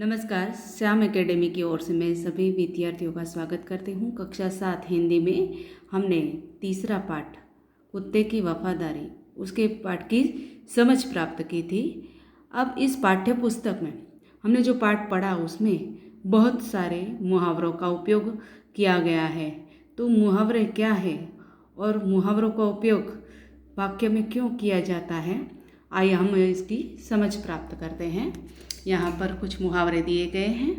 नमस्कार, श्याम एकेडमी की ओर से मैं सभी विद्यार्थियों का स्वागत करती हूँ। कक्षा 7 हिंदी में हमने तीसरा पाठ कुत्ते की वफादारी उसके पाठ की समझ प्राप्त की थी। अब इस पाठ्य पुस्तक में हमने जो पाठ पढ़ा उसमें बहुत सारे मुहावरों का उपयोग किया गया है। तो मुहावरे क्या है और मुहावरों का उपयोग वाक्य में क्यों किया जाता है, आइए हम इसकी समझ प्राप्त करते हैं। यहाँ पर कुछ मुहावरे दिए गए हैं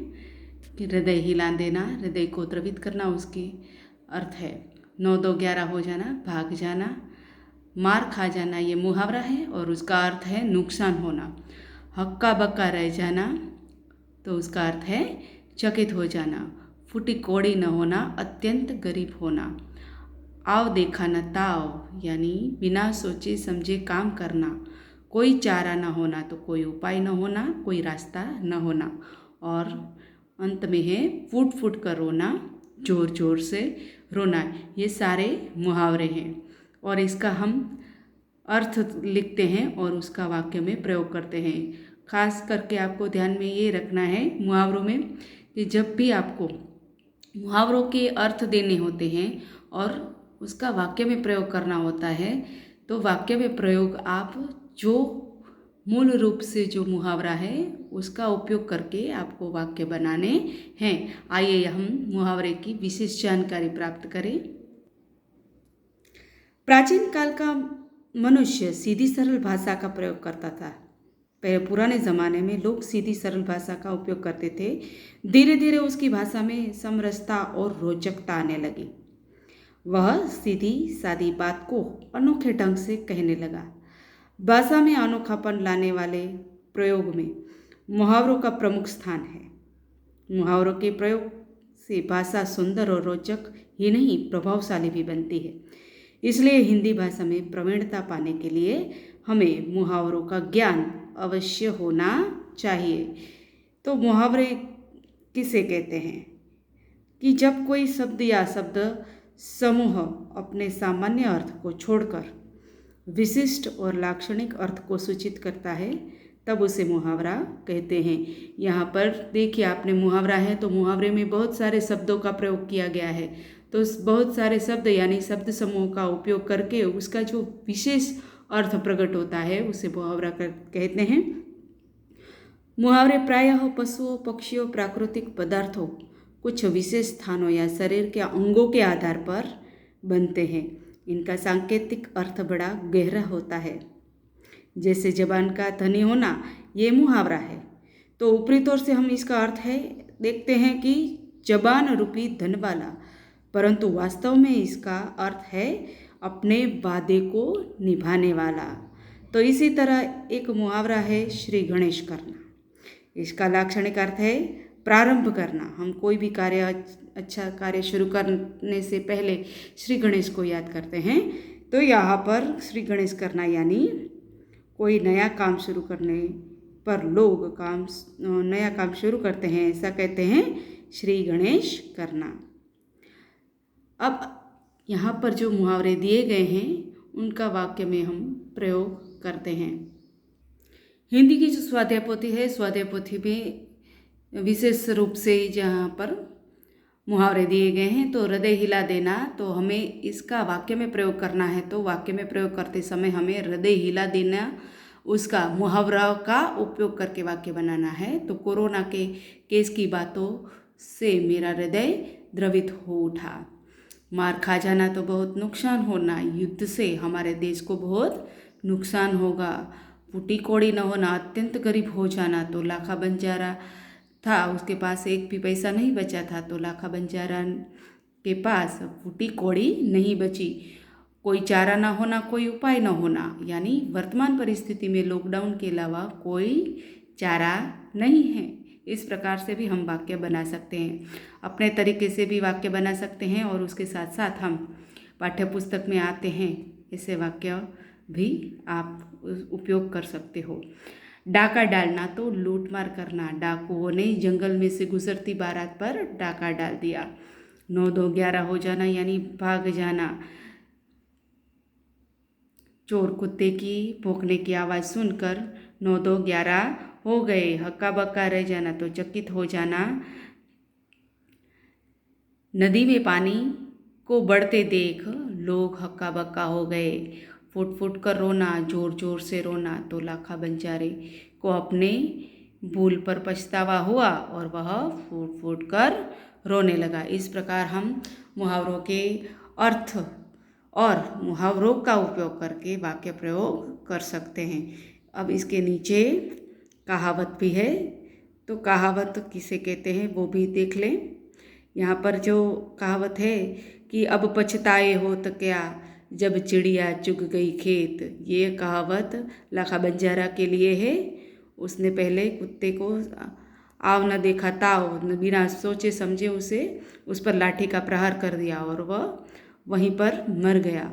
कि हृदय हिला देना, हृदय को द्रवित करना, उसकी अर्थ है 9 2 11 हो जाना, भाग जाना, मार खा जाना, ये मुहावरा है और उसका अर्थ है नुकसान होना। हक्का बक्का रह जाना तो उसका अर्थ है चकित हो जाना। फूटी कौड़ी न होना, अत्यंत गरीब होना। आव देखा न ताव यानी बिना सोचे समझे काम करना। कोई चारा न होना तो कोई उपाय न होना, कोई रास्ता न होना। और अंत में है फूट फूट कर रोना, जोर जोर से रोना। ये सारे मुहावरे हैं और इसका हम अर्थ लिखते हैं और उसका वाक्य में प्रयोग करते हैं। खास करके आपको ध्यान में ये रखना है मुहावरों में कि जब भी आपको मुहावरों के अर्थ देने होते हैं और उसका वाक्य में प्रयोग करना होता है, तो वाक्य में प्रयोग आप जो मूल रूप से जो मुहावरा है उसका उपयोग करके आपको वाक्य बनाने हैं। आइए हम मुहावरे की विशेष जानकारी प्राप्त करें। प्राचीन काल का मनुष्य सीधी सरल भाषा का प्रयोग करता था। पुराने ज़माने में लोग सीधी सरल भाषा का उपयोग करते थे। धीरे धीरे उसकी भाषा में समरसता और रोचकता आने लगी। वह सीधी सादी बात को अनोखे ढंग से कहने लगा। भाषा में अनोखापन लाने वाले प्रयोग में मुहावरों का प्रमुख स्थान है। मुहावरों के प्रयोग से भाषा सुंदर और रोचक ही नहीं प्रभावशाली भी बनती है। इसलिए हिंदी भाषा में प्रवीणता पाने के लिए हमें मुहावरों का ज्ञान अवश्य होना चाहिए। तो मुहावरे किसे कहते हैं कि जब कोई शब्द या शब्द समूह अपने सामान्य अर्थ को छोड़कर विशिष्ट और लाक्षणिक अर्थ को सूचित करता है, तब उसे मुहावरा कहते हैं। यहाँ पर देखिए, आपने मुहावरा है तो मुहावरे में बहुत सारे शब्दों का प्रयोग किया गया है। तो बहुत सारे शब्द यानी शब्द समूह का उपयोग करके उसका जो विशेष अर्थ प्रकट होता है उसे मुहावरा कहते हैं। मुहावरे प्रायः पशुओं, पक्षियों, प्राकृतिक पदार्थों, कुछ विशेष स्थानों या शरीर के अंगों के आधार पर बनते हैं। इनका सांकेतिक अर्थ बड़ा गहरा होता है। जैसे जबान का धनी होना, ये मुहावरा है। तो ऊपरी तौर से हम इसका अर्थ है देखते हैं कि जबान रूपी धन वाला, परंतु वास्तव में इसका अर्थ है अपने वादे को निभाने वाला। तो इसी तरह एक मुहावरा है श्री गणेश करना। इसका लाक्षणिक अर्थ है प्रारंभ करना। हम कोई भी अच्छा कार्य शुरू करने से पहले श्री गणेश को याद करते हैं। तो यहाँ पर श्री गणेश करना यानी कोई नया काम शुरू करने पर लोग नया काम शुरू करते हैं, ऐसा कहते हैं श्री गणेश करना। अब यहाँ पर जो मुहावरे दिए गए हैं उनका वाक्य में हम प्रयोग करते हैं। हिंदी की जो स्वाध्याय पोथी है, स्वाध्याय पोथी में विशेष रूप से जहाँ पर मुहावरे दिए गए हैं, तो हृदय हिला देना, तो हमें इसका वाक्य में प्रयोग करना है। तो वाक्य में प्रयोग करते समय हमें हृदय हिला देना उसका मुहावरा का उपयोग करके वाक्य बनाना है। तो कोरोना के केस की बातों से मेरा हृदय द्रवित हो उठा। मार खा जाना तो बहुत नुकसान होना, युद्ध से हमारे देश को बहुत नुकसान होगा। फूटी कौड़ी न होना, अत्यंत गरीब हो जाना, तो लाखा बंजारा था, उसके पास एक भी पैसा नहीं बचा था, तो लाखा बंजारा के पास फूटी कौड़ी नहीं बची। कोई चारा ना होना, कोई उपाय न होना, यानी वर्तमान परिस्थिति में लॉकडाउन के अलावा कोई चारा नहीं है। इस प्रकार से भी हम वाक्य बना सकते हैं, अपने तरीके से भी वाक्य बना सकते हैं और उसके साथ साथ हम पाठ्य पुस्तक में आते हैं ऐसे वाक्य भी आप उपयोग कर सकते हो। डाका डालना तो लूटमार करना। डाकुओं ने जंगल में से गुजरती बारात पर डाका डाल दिया। 9 2 11 हो जाना यानी भाग जाना। चोर कुत्ते की भौंकने की आवाज़ सुनकर 9 2 11 हो गए, हक्का बक्का रह जाना तो चकित हो जाना। नदी में पानी को बढ़ते देख लोग हक्का बक्का हो गए। फुट फुट कर रोना, जोर जोर से रोना तो लाखा बंजारे को अपने भूल पर पछतावा हुआ और वह फूट फूट कर रोने लगा। इस प्रकार हम मुहावरों के अर्थ और मुहावरों का उपयोग करके वाक्य प्रयोग कर सकते हैं। अब इसके नीचे कहावत भी है, तो कहावत किसे कहते हैं वो भी देख लें। यहाँ पर जो कहावत है कि अब पछताए हो तो क्या जब चिड़िया चुग गई खेत, ये कहावत लाखा बंजारा के लिए है। उसने पहले कुत्ते को आव न देखा ताव, बिना सोचे समझे उस पर लाठी का प्रहार कर दिया और वह वहीं पर मर गया।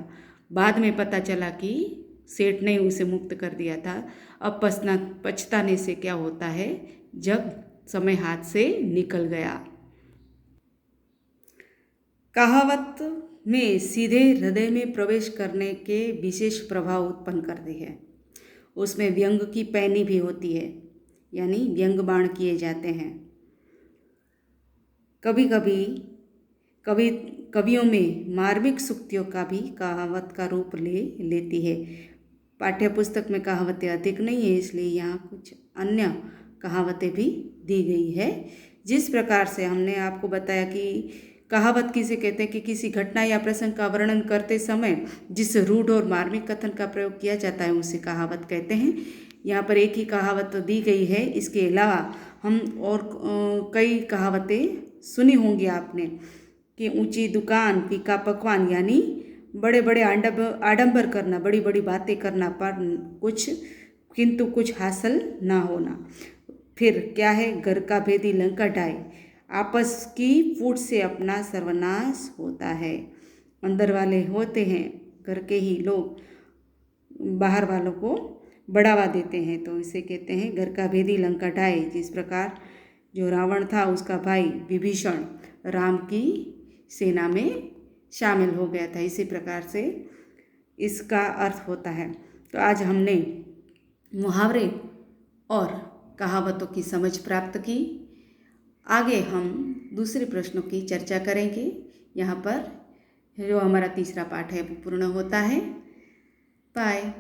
बाद में पता चला कि सेठ ने उसे मुक्त कर दिया था। अब पछताने से क्या होता है जब समय हाथ से निकल गया। कहावत में सीधे हृदय में प्रवेश करने के विशेष प्रभाव उत्पन्न करती है। उसमें व्यंग की पैनी भी होती है, यानी व्यंग बाण किए जाते हैं। कभी कभी कवियों में मार्मिक सूक्तियों का भी कहावत का रूप ले लेती है। पाठ्य पुस्तक में कहावतें अधिक नहीं है, इसलिए यहाँ कुछ अन्य कहावतें भी दी गई है। जिस प्रकार से हमने आपको बताया कि कहावत किसे कहते हैं कि किसी घटना या प्रसंग का वर्णन करते समय जिस रूढ़ और मार्मिक कथन का प्रयोग किया जाता है उसे कहावत कहते हैं। यहाँ पर एक ही कहावत तो दी गई है, इसके अलावा हम और कई कहावतें सुनी होंगी आपने कि ऊंची दुकान फीका पकवान, यानी बड़े बड़े आडंबर करना, बड़ी बड़ी बातें करना पर किंतु कुछ हासिल ना होना। फिर क्या है, घर का भेदी लंका ढाई, आपस की फूट से अपना सर्वनाश होता है। अंदर वाले होते हैं घर के ही लोग बाहर वालों को बढ़ावा देते हैं, तो इसे कहते हैं घर का भेदी लंका ढाई। जिस प्रकार जो रावण था उसका भाई विभीषण राम की सेना में शामिल हो गया था, इसी प्रकार से इसका अर्थ होता है। तो आज हमने मुहावरे और कहावतों की समझ प्राप्त की। आगे हम दूसरे प्रश्नों की चर्चा करेंगे। यहाँ पर जो हमारा तीसरा पाठ है वो पूर्ण होता है। बाय।